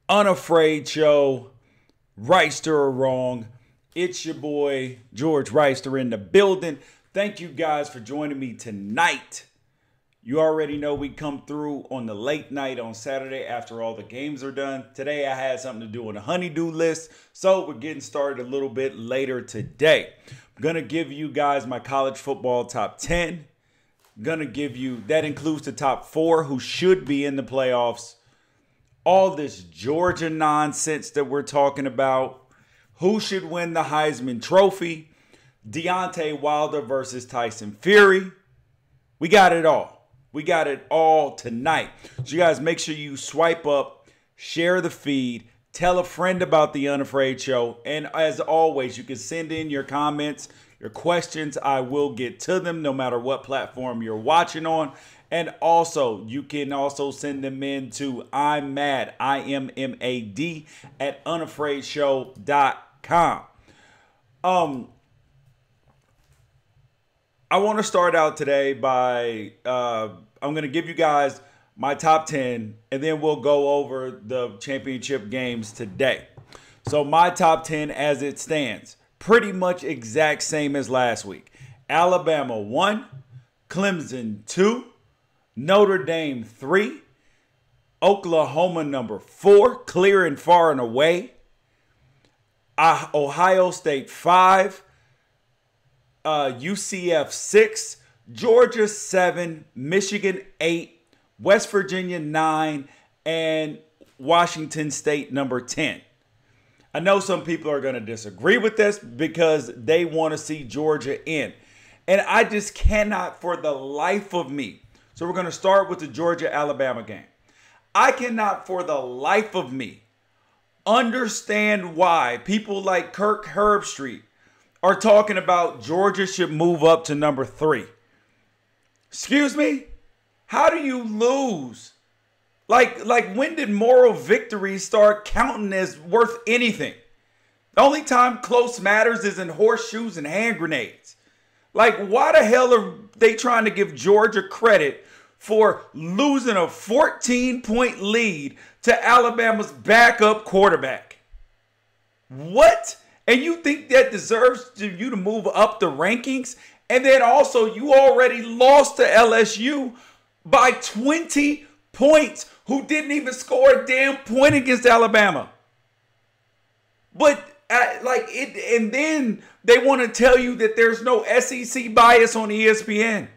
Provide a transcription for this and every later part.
Unafraid Show, Reister or Wrong. It's your boy, George Reister in the building. Thank you guys for joining me tonight. You already know we come through on the late night on Saturday after all the games are done. Today I had something to do on the honeydew list, so we're getting started a little bit later today. I'm going to give you guys my college football top 10. Gonna give you, that includes the top 4 who should be in the playoffs. All this Georgia nonsense that we're talking about. Who should win the Heisman Trophy? Deontay Wilder versus Tyson Fury. We got it all. We got it all tonight. So you guys make sure you swipe up, share the feed, tell a friend about the Unafraid Show. And as always, you can send in your comments, your questions. I will get to them no matter what platform you're watching on. And also, you can also send them in to Immad, I-M-M-A-D, at unafraidshow.com. I want to start out today by, I'm going to give you guys my top 10, and then we'll go over the championship games today. So my top 10 as it stands, pretty much exact same as last week. Alabama 1, Clemson 2, Notre Dame 3, Oklahoma number 4, clear and far and away. Ohio State 5, UCF 6, Georgia 7, Michigan 8, West Virginia 9, and Washington State number 10. I know some people are going to disagree with this because they want to see Georgia in. And I just cannot for the life of me. So we're going to start with the Georgia-Alabama game. I cannot for the life of me understand why people like Kirk Herbstreit are talking about Georgia should move up to number 3. Excuse me? How do you lose? Like when did moral victories start counting as worth anything? The only time close matters is in horseshoes and hand grenades. Like, why the hell are they trying to give Georgia credit for losing a 14-point lead to Alabama's backup quarterback? What? And you think that deserves you to move up the rankings? And then also, you already lost to LSU by 20 points, who didn't even score a damn point against Alabama. But and then they want to tell you that there's no SEC bias on ESPN.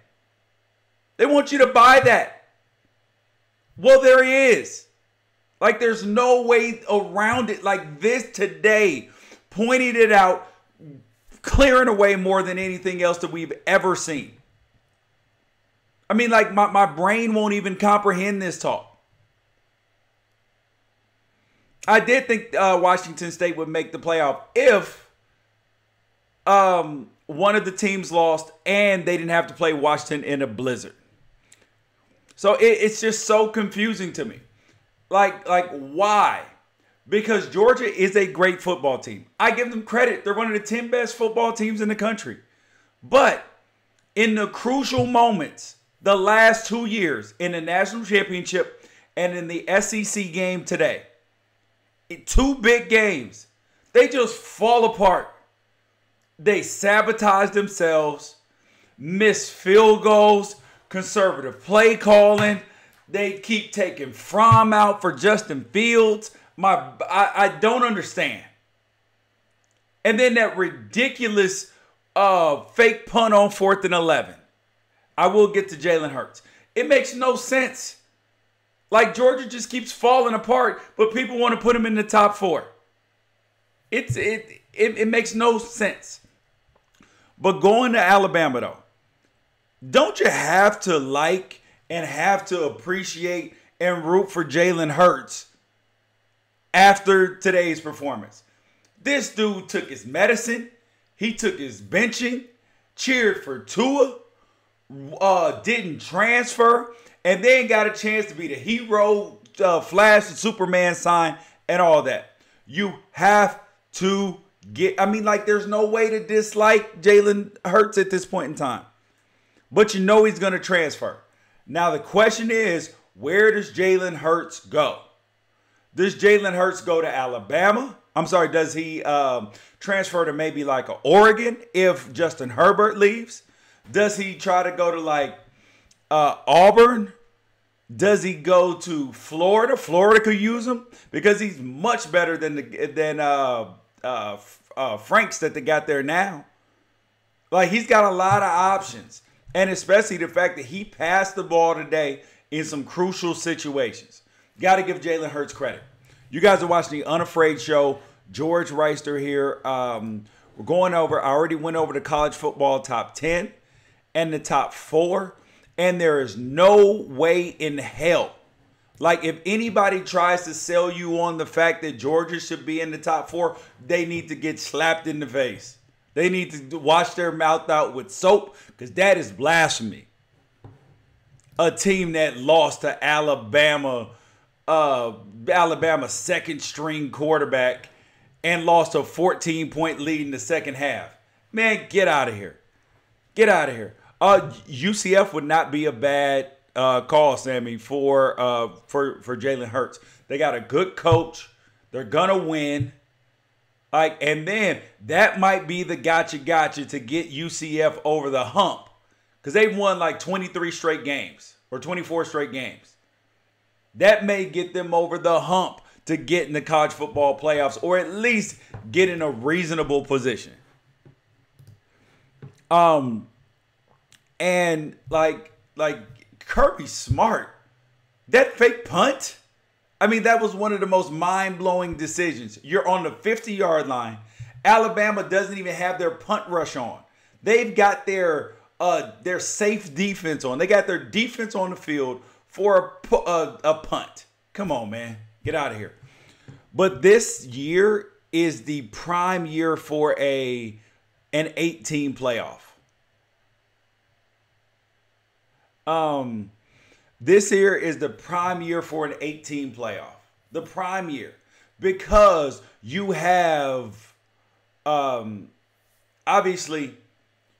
They want you to buy that. Well, there is. Like, there's no way around it. Like, this today pointed it out, clearing away more than anything else that we've ever seen. I mean, like, my brain won't even comprehend this talk. I did think Washington State would make the playoff if one of the teams lost and they didn't have to play Washington in a blizzard. So it's just so confusing to me. Like why? Because Georgia is a great football team. I give them credit. They're one of the 10 best football teams in the country. But in the crucial moments, the last 2 years, in the national championship and in the SEC game today, 2 big games, they just fall apart. They sabotage themselves, miss field goals, conservative play calling. They keep taking Fromm out for Justin Fields. I don't understand. And then that ridiculous fake punt on 4th and 11. I will get to Jalen Hurts. It makes no sense. Like, Georgia just keeps falling apart, but people want to put them in the top 4. It makes no sense. But going to Alabama, though, don't you have to like and have to appreciate and root for Jalen Hurts after today's performance? This dude took his medicine. He took his benching, cheered for Tua, didn't transfer, and then got a chance to be the hero, Flash and Superman sign and all that. You have to get, I mean, like, there's no way to dislike Jalen Hurts at this point in time. But you know he's going to transfer. Now the question is, where does Jalen Hurts go? Does Jalen Hurts go to Alabama? I'm sorry, does he transfer to maybe like Oregon if Justin Herbert leaves? Does he try to go to like Auburn? Does he go to Florida? Florida could use him because he's much better than Franks that they got there now. Like, he's got a lot of options. And especially the fact that he passed the ball today in some crucial situations. Got to give Jalen Hurts credit. You guys are watching the Unafraid Show. George Reister here. We're going over, I already went over the college football top 10 and the top 4. And there is no way in hell. Like, if anybody tries to sell you on the fact that Georgia should be in the top 4, they need to get slapped in the face. They need to wash their mouth out with soap because that is blasphemy. A team that lost to Alabama, Alabama's second string quarterback and lost a 14-point lead in the second half. Man, get out of here. Get out of here. UCF would not be a bad call, Sammy, for Jalen Hurts. They got a good coach. They're gonna win. And then that might be the gotcha to get UCF over the hump. Because they've won like 23 straight games or 24 straight games. That may get them over the hump to get in the college football playoffs or at least get in a reasonable position. And like Kirby Smart, that fake punt, I mean, that was one of the most mind-blowing decisions. You're on the 50-yard line. Alabama doesn't even have their punt rush on. They've got their safe defense on. They got their defense on the field for a punt. Come on, man. Get out of here. But this year is the prime year for an 8-team playoff. This year is the prime year for an 8-team playoff. The prime year. Because you have, obviously,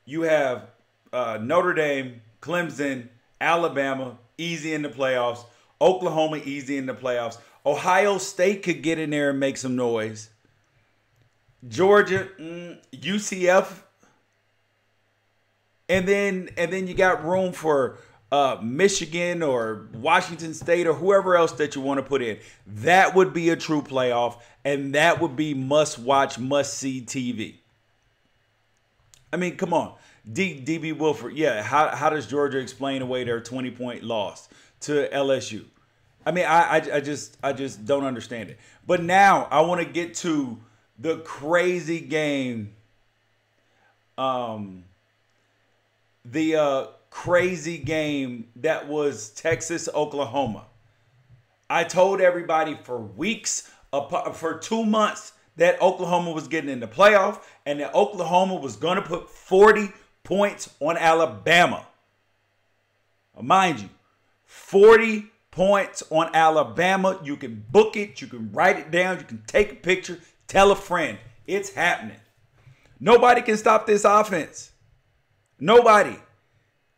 you have Notre Dame, Clemson, Alabama, easy in the playoffs. Oklahoma, easy in the playoffs. Ohio State could get in there and make some noise. Georgia, UCF. And then you got room for Michigan or Washington State or whoever else that you want to put in. That would be a true playoff, and that would be must-watch, must-see TV. I mean, come on. DB Wilford, yeah, how does Georgia explain away their 20-point loss to LSU? I mean, I just don't understand it. But now I want to get to the crazy game. Crazy game that was Texas-Oklahoma. I told everybody for weeks, for 2 months, that Oklahoma was getting in the playoff and that Oklahoma was going to put 40 points on Alabama. Mind you, 40 points on Alabama. You can book it. You can write it down. You can take a picture. Tell a friend. It's happening. Nobody can stop this offense. Nobody.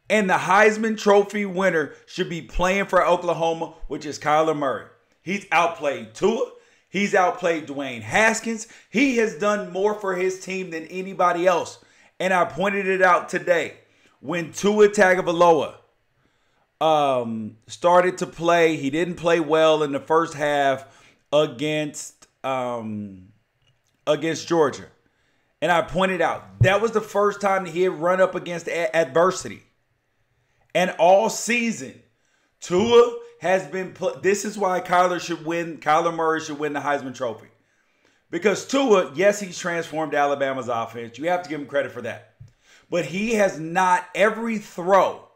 And the Heisman Trophy winner should be playing for Oklahoma, which is Kyler Murray. He's outplayed Tua. He's outplayed Dwayne Haskins. He has done more for his team than anybody else. And I pointed it out today. When Tua Tagovailoa started to play, he didn't play well in the first half against Georgia. And I pointed out that was the first time that he had run up against adversity. And all season, Tua has been this is why Kyler Murray should win the Heisman Trophy. Because Tua, yes, he's transformed Alabama's offense. You have to give him credit for that. But he has not, every throw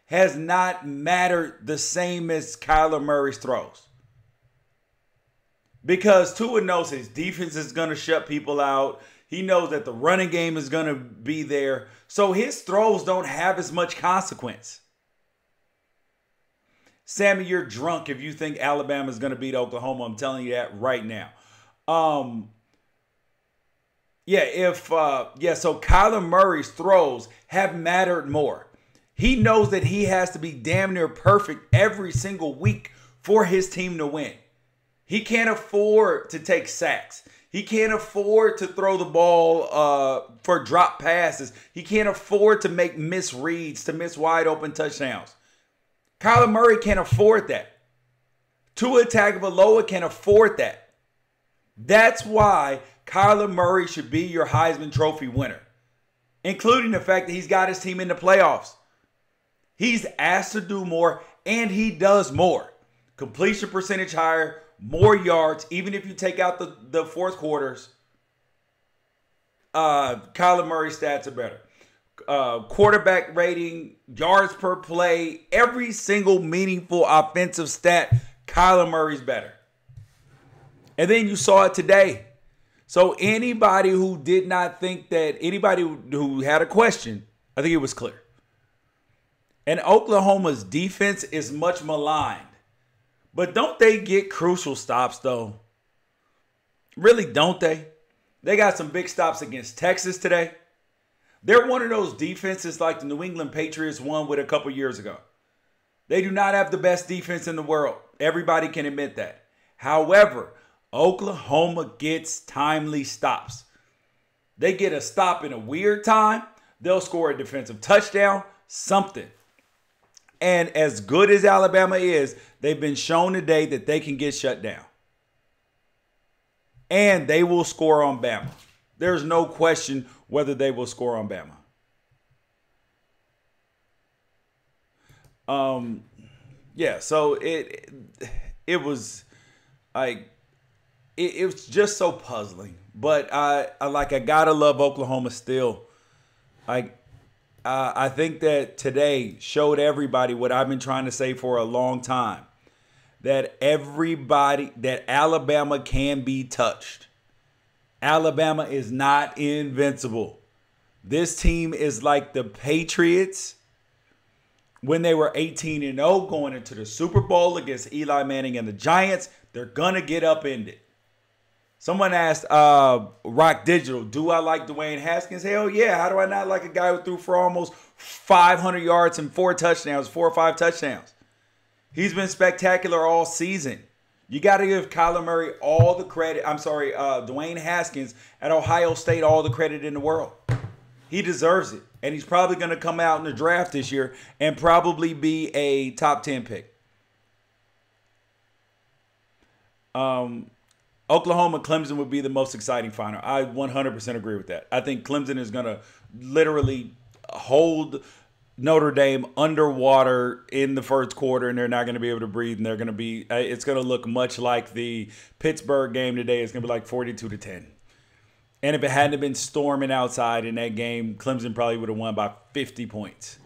has not mattered the same as Kyler Murray's throws. Because Tua knows his defense is going to shut people out. He knows that the running game is going to be there. So his throws don't have as much consequence. Sammy, you're drunk if you think Alabama is going to beat Oklahoma. I'm telling you that right now. So Kyler Murray's throws have mattered more. He knows that he has to be damn near perfect every single week for his team to win. He can't afford to take sacks. He can't afford to throw the ball for drop passes. He can't afford to make misreads, to miss wide open touchdowns. Kyler Murray can't afford that. Tua Tagovailoa can't afford that. That's why Kyler Murray should be your Heisman Trophy winner, including the fact that he's got his team in the playoffs. He's asked to do more, and he does more. Completion percentage higher, more yards, even if you take out the fourth quarters. Kyler Murray's stats are better. Quarterback rating, yards per play, every single meaningful offensive stat, Kyler Murray's better. And then you saw it today. So anybody who did not think that, anybody who had a question, I think it was clear. And Oklahoma's defense is much maligned. But don't they get crucial stops, though? Really, don't they? They got some big stops against Texas today. They're one of those defenses like the New England Patriots won with a couple years ago. They do not have the best defense in the world. Everybody can admit that. However, Oklahoma gets timely stops. They get a stop in a weird time. They'll score a defensive touchdown, something. And as good as Alabama is, they've been shown today that they can get shut down. And they will score on Bama. There's no question whether they will score on Bama. Yeah, so it was like it was just so puzzling. But I gotta love Oklahoma still. I think that today showed everybody what I've been trying to say for a long time. That Alabama can be touched. Alabama is not invincible. This team is like the Patriots when they were 18-0 going into the Super Bowl against Eli Manning and the Giants. They're going to get upended. Someone asked Rock Digital, do I like Dwayne Haskins? Hell yeah. How do I not like a guy who threw for almost 500 yards and 4 or 5 touchdowns? He's been spectacular all season. You got to give Kyler Murray all the credit. Dwayne Haskins at Ohio State all the credit in the world. He deserves it. And he's probably going to come out in the draft this year and probably be a top 10 pick. Oklahoma, Clemson would be the most exciting final. I 100% agree with that. I think Clemson is going to literally hold Notre Dame underwater in the first quarter, and they're not going to be able to breathe, and they're going to be – it's going to look much like the Pittsburgh game today. It's going to be like 42-10. And if it hadn't been storming outside in that game, Clemson probably would have won by 50 points.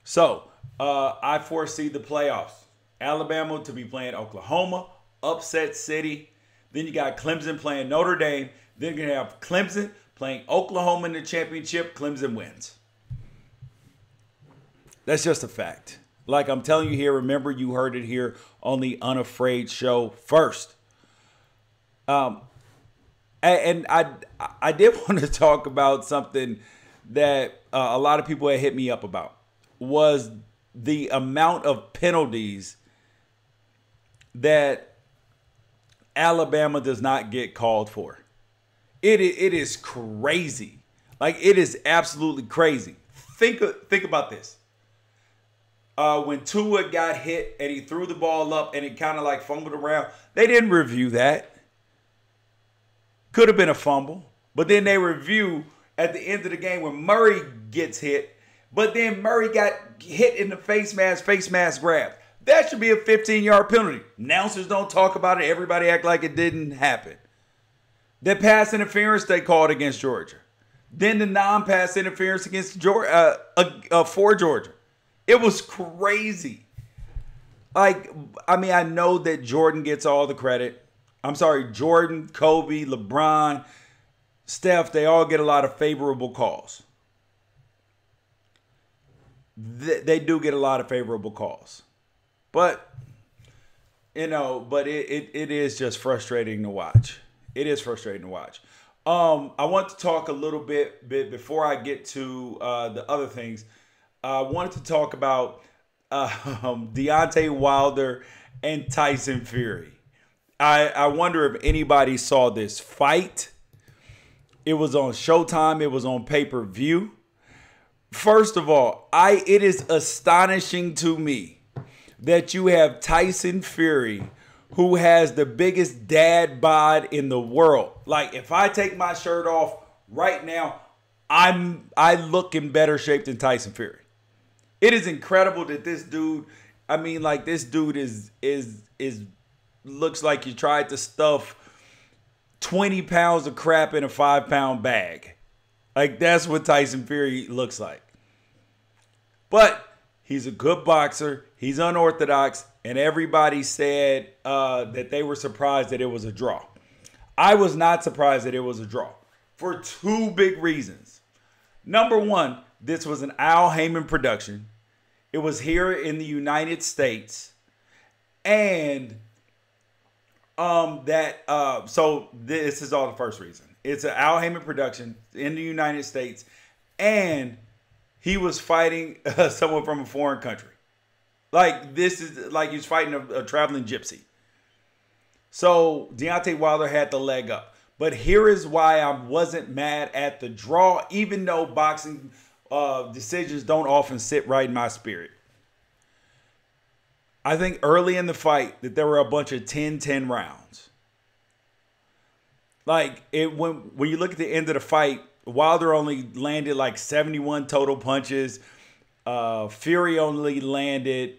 So, I foresee the playoffs. Alabama to be playing Oklahoma, upset city. Then you got Clemson playing Notre Dame. Then you're going to have Clemson playing Oklahoma in the championship. Clemson wins. That's just a fact. Like I'm telling you here, remember you heard it here on the Unafraid show first. And I did want to talk about something that a lot of people had hit me up about, was the amount of penalties that Alabama does not get called for. It is crazy. Like, it is absolutely crazy. Think about this. When Tua got hit and he threw the ball up and it kind of like fumbled around, they didn't review that. Could have been a fumble. But then they review at the end of the game when Murray gets hit. But then Murray got hit in the face mask grab. That should be a 15-yard penalty. Announcers don't talk about it. Everybody act like it didn't happen. The pass interference they called against Georgia. Then the non-pass interference against Georgia, for Georgia. It was crazy. Like, I mean, I know that Jordan gets all the credit. I'm sorry, Jordan, Kobe, LeBron, Steph, they all get a lot of favorable calls. They do get a lot of favorable calls. But, you know, it is just frustrating to watch. It is frustrating to watch. I want to talk a little bit before I get to the other things. I wanted to talk about Deontay Wilder and Tyson Fury. I wonder if anybody saw this fight. It was on Showtime. It was on pay-per-view. First of all, it is astonishing to me that you have Tyson Fury, who has the biggest dad bod in the world. Like, if I take my shirt off right now, I look in better shape than Tyson Fury. It is incredible that this dude, I mean, like, this dude is looks like you tried to stuff 20 pounds of crap in a 5-pound bag. Like, that's what Tyson Fury looks like. But he's a good boxer. He's unorthodox. And everybody said that they were surprised that it was a draw. I was not surprised that it was a draw for two big reasons. Number one, this was an Al Heyman production. It was here in the United States. And so this is all the first reason. It's an Al Heyman production in the United States. And he was fighting someone from a foreign country. Like, this is like he's fighting a traveling gypsy. So Deontay Wilder had the leg up. But here is why I wasn't mad at the draw, even though boxing decisions don't often sit right in my spirit. I think early in the fight that there were a bunch of 10-10 rounds. Like, when you look at the end of the fight, Wilder only landed like 71 total punches. Fury only landed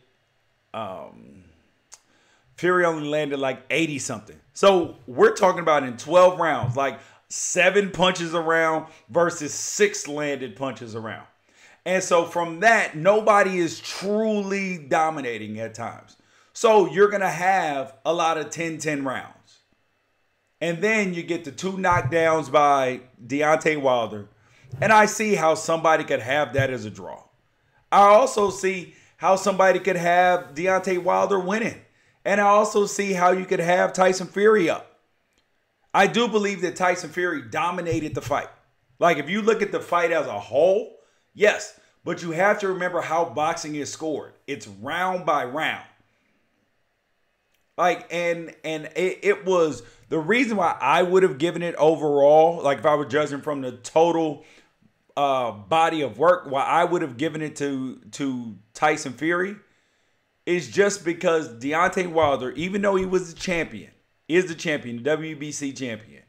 like 80 something. So we're talking about in 12 rounds, like 7 punches around versus 6 landed punches around. And so from that, nobody is truly dominating at times. So you're going to have a lot of 10-10 rounds. And then you get the 2 knockdowns by Deontay Wilder. And I see how somebody could have that as a draw. I also see how somebody could have Deontay Wilder winning. And I also see how you could have Tyson Fury up. I do believe that Tyson Fury dominated the fight. Like, if you look at the fight as a whole, yes. But you have to remember how boxing is scored. It's round by round. Like, and it was the reason why I would have given it overall, like if I were judging from the total body of work, why I would have given it to Tyson Fury is just because Deontay Wilder, even though he was the champion, is the champion, the WBC champion,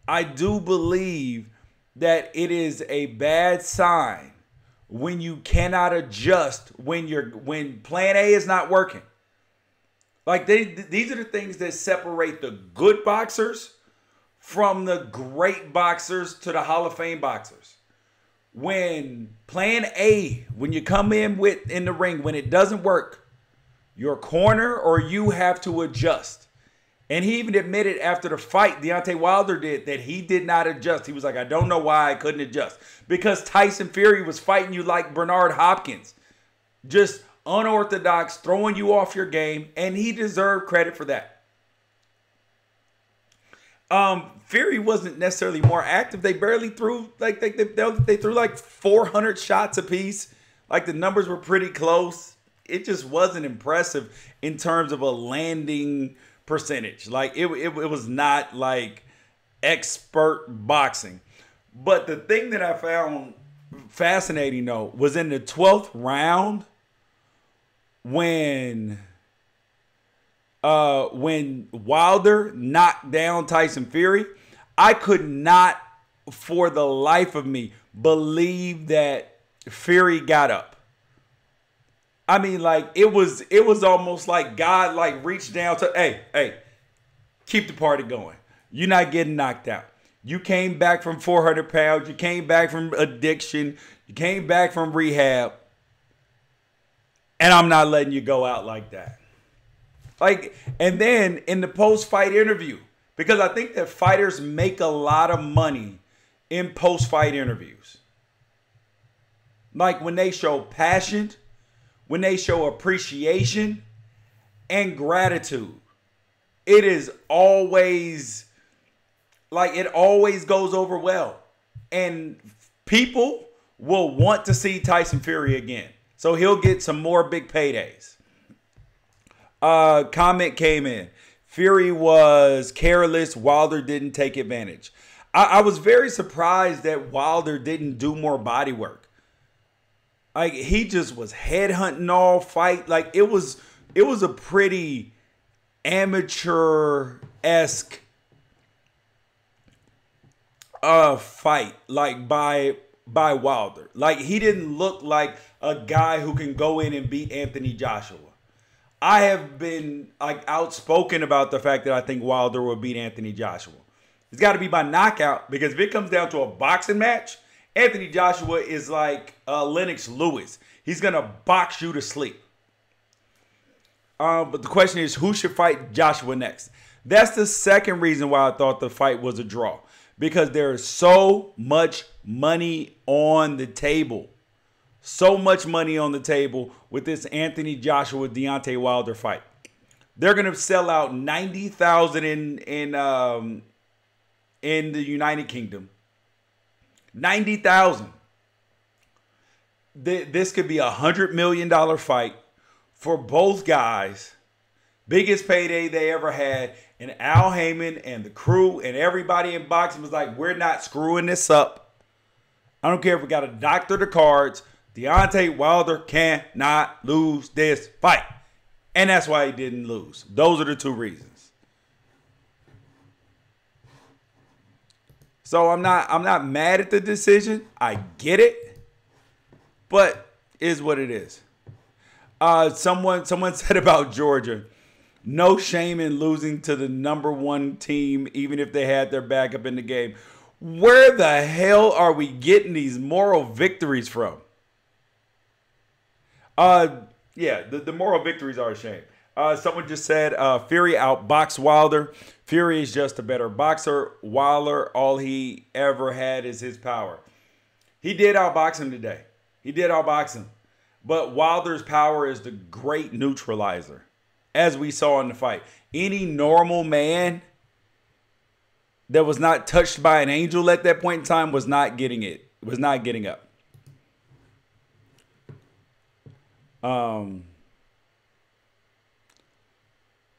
I do believe that it is a bad sign when you cannot adjust, when plan A is not working. Like, these are the things that separate the good boxers from the great boxers to the Hall of Fame boxers. When plan A, when you come in the ring, when it doesn't work, your corner or you have to adjust. And he even admitted after the fight, Deontay Wilder did, that he did not adjust. He was like, I don't know why I couldn't adjust. Because Tyson Fury was fighting you like Bernard Hopkins. Just unorthodox, throwing you off your game, and he deserved credit for that. Fury wasn't necessarily more active. They barely threw, like they threw like 400 shots apiece. Like, the numbers were pretty close. It just wasn't impressive in terms of a landing percentage. Like, it was not like expert boxing. But the thing that I found fascinating though was in the 12th round, when Wilder knocked down Tyson Fury, I could not for the life of me believe that Fury got up. I mean, like, it was almost like God like reached down to, hey, keep the party going. You're not getting knocked out. You came back from 400 pounds. You came back from addiction. You came back from rehab. And I'm not letting you go out like that. Like, and then in the post-fight interview, because I think that fighters make a lot of money in post-fight interviews. Like, when they show passion, when they show appreciation and gratitude, it is always, like, it always goes over well. And people will want to see Tyson Fury again. So he'll get some more big paydays. Comment came in. Fury was careless. Wilder didn't take advantage. I was very surprised that Wilder didn't do more body work. Like, he just was headhunting all fight. Like, it was a pretty amateur-esque fight, like by Wilder. Like, he didn't look like a guy who can go in and beat Anthony Joshua. I have been like outspoken about the fact that I think Wilder will beat Anthony Joshua. It's got to be by knockout, because if it comes down to a boxing match, Anthony Joshua is like Lennox Lewis. He's going to box you to sleep. But the question is, who should fight Joshua next? That's the second reason why I thought the fight was a draw. Because there is so much money on the table. So much money on the table with this Anthony Joshua Deontay Wilder fight. They're going to sell out 90,000 in the United Kingdom. 90,000. This could be $100 million fight for both guys. Biggest payday they ever had. And Al Heyman and the crew and everybody in boxing was like, we're not screwing this up. I don't care if we got to doctor the cards. Deontay Wilder cannot lose this fight. And that's why he didn't lose. Those are the two reasons. So I'm not mad at the decision. I get it. But is what it is. Someone said about Georgia, no shame in losing to the number one team, even if they had their backup in the game. Where the hell are we getting these moral victories from? Yeah, the moral victories are a shame. Someone just said Fury outboxed Wilder. Fury is just a better boxer. Wilder, all he ever had is his power. He did outbox him today. He did outbox him. But Wilder's power is the great neutralizer, as we saw in the fight. Any normal man that was not touched by an angel at that point in time was not getting it. Was not getting up.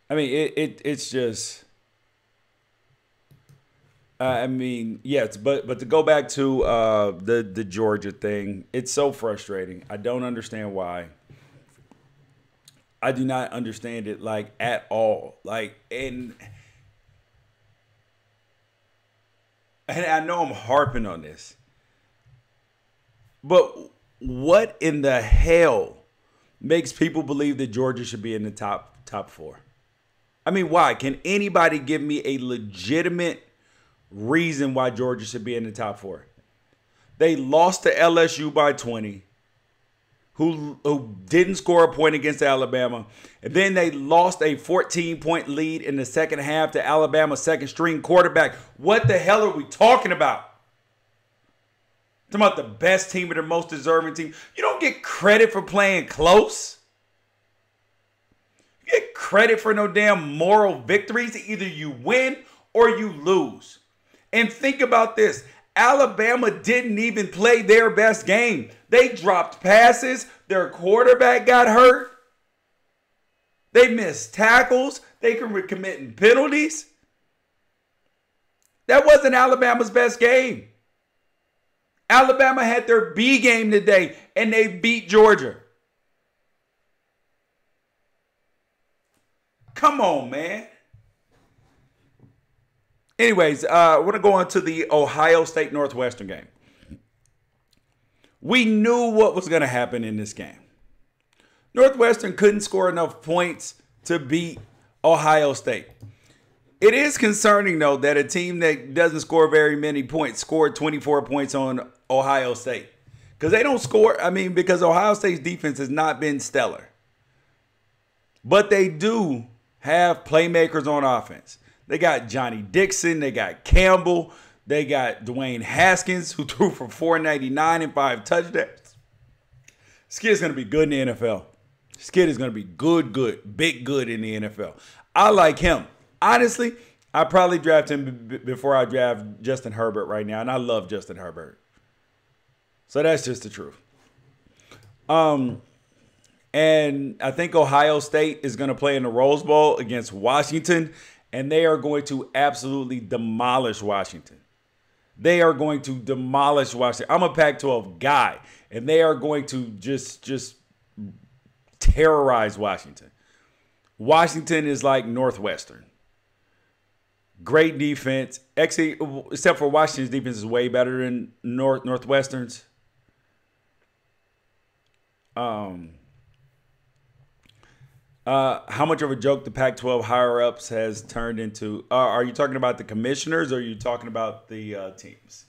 I mean, it's just. I mean, yes, but to go back to the Georgia thing, it's so frustrating. I don't understand why. I do not understand it, like, at all. Like, and I know I'm harping on this, but what in the hell makes people believe that Georgia should be in the top four? I mean, why? Can anybody give me a legitimate reason why Georgia should be in the top four? They lost to LSU by 20, who didn't score a point against Alabama. And then they lost a 14-point lead in the second half to Alabama's second-string quarterback. What the hell are we talking about? Talking about the best team or the most deserving team. You don't get credit for playing close. You get credit for no damn moral victories. Either you win or you lose. And think about this. Alabama didn't even play their best game. They dropped passes. Their quarterback got hurt. They missed tackles. They were committing penalties. That wasn't Alabama's best game. Alabama had their B game today, and they beat Georgia. Come on, man. Anyways, I want to go on to the Ohio State Northwestern game. We knew what was going to happen in this game. Northwestern couldn't score enough points to beat Ohio State. It is concerning, though, that a team that doesn't score very many points scored 24 points on Ohio State. Because they don't score, because Ohio State's defense has not been stellar. But they do have playmakers on offense. They got Johnny Dixon. They got Campbell. They got Dwayne Haskins, who threw for 499 and 5 touchdowns. This kid is going to be good in the NFL. This kid is going to be good, big good in the NFL. I like him. Honestly, I probably draft him before I draft Justin Herbert right now, and I love Justin Herbert. So that's just the truth. And And I think Ohio State is going to play in the Rose Bowl against Washington, and they are going to absolutely demolish Washington. They are going to demolish Washington. I'm a Pac-12 guy, and they are going to just terrorize Washington. Washington is like Northwestern. Great defense. Actually, except for Washington's defense is way better than Northwestern's. How much of a joke the Pac-12 higher-ups has turned into? Are you talking about the commissioners, or are you talking about the teams?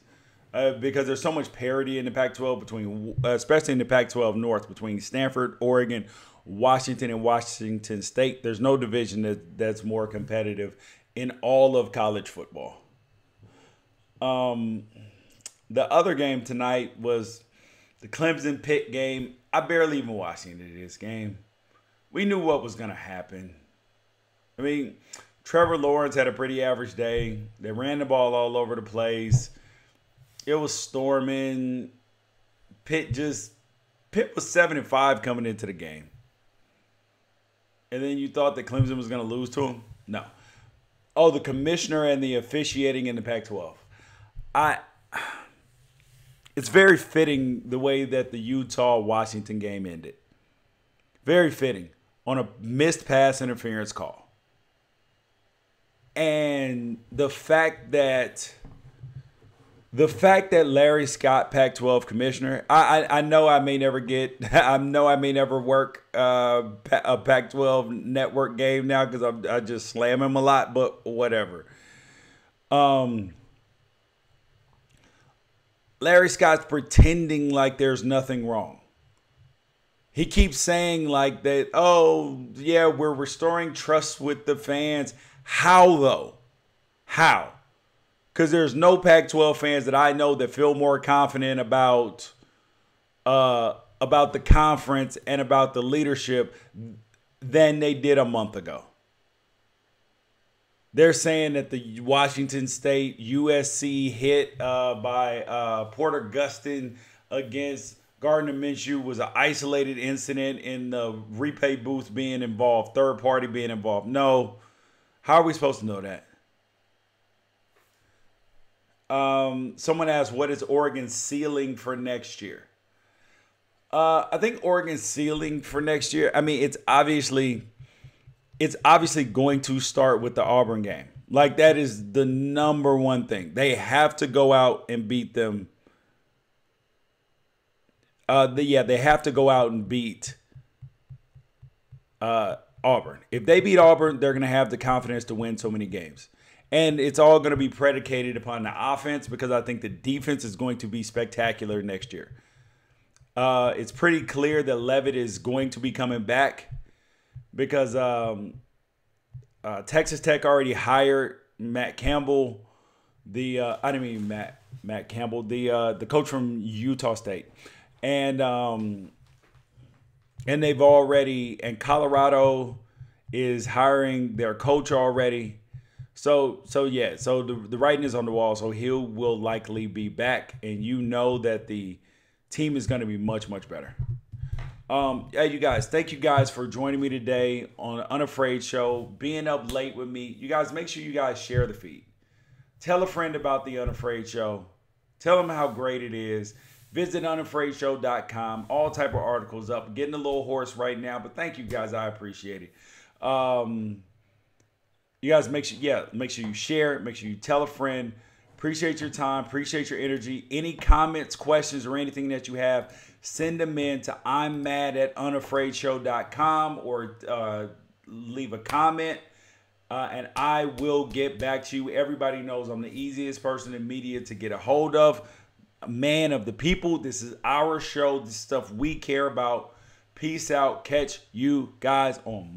Because there's so much parity in the Pac-12 between, especially in the Pac-12 North, between Stanford, Oregon, Washington, and Washington State. There's no division that's more competitive in all of college football. The other game tonight was the Clemson-Pitt game. I barely even watched into this game. We knew what was going to happen. I mean, Trevor Lawrence had a pretty average day. They ran the ball all over the place. It was storming. Pitt was 7-5 coming into the game. And then you thought that Clemson was going to lose to him? No. Oh, the commissioner and the officiating in the Pac-12. It's very fitting the way that the Utah-Washington game ended. Very fitting. On a missed pass interference call. And the fact that Larry Scott, Pac-12 commissioner, I know I may never work a Pac-12 network game now because I just slam him a lot, but whatever. Larry Scott's pretending like there's nothing wrong. He keeps saying like that, oh, yeah, we're restoring trust with the fans. How, though? How? Because there's no Pac-12 fans that I know that feel more confident about the conference and about the leadership than they did a month ago. They're saying that the Washington State USC hit by Porter Gustin against Gardner Minshew was an isolated incident in the replay booth being involved, third party being involved. No. How are we supposed to know that? Someone asked, what is Oregon's ceiling for next year? I think Oregon's ceiling for next year, I mean, it's obviously going to start with the Auburn game. Like, that is the number one thing. They have to go out and beat them. They have to go out and beat Auburn. If they beat Auburn, they're going to have the confidence to win so many games. And it's all going to be predicated upon the offense because I think the defense is going to be spectacular next year. It's pretty clear that Levitt is going to be coming back because Texas Tech already hired Matt Campbell, Matt Campbell, the coach from Utah State. And they've already, and Colorado is hiring their coach already. So the writing is on the wall. So he will likely be back, and you know that the team is going to be much, much better. You guys, thank you guys for joining me today on the Unafraid Show, being up late with me. You guys, make sure you guys share the feed. Tell a friend about the Unafraid Show. Tell them how great it is. Visit unafraidshow.com. All type of articles up. Getting a little hoarse right now, but thank you guys. I appreciate it. You guys, make sure you share it. Make sure you tell a friend. Appreciate your time. Appreciate your energy. Any comments, questions, or anything that you have, send them in to immad@unafraidshow.com or leave a comment. And I will get back to you. Everybody knows I'm the easiest person in media to get a hold of. A man of the people. This is our show. This is stuff we care about. Peace out. Catch you guys on Monday.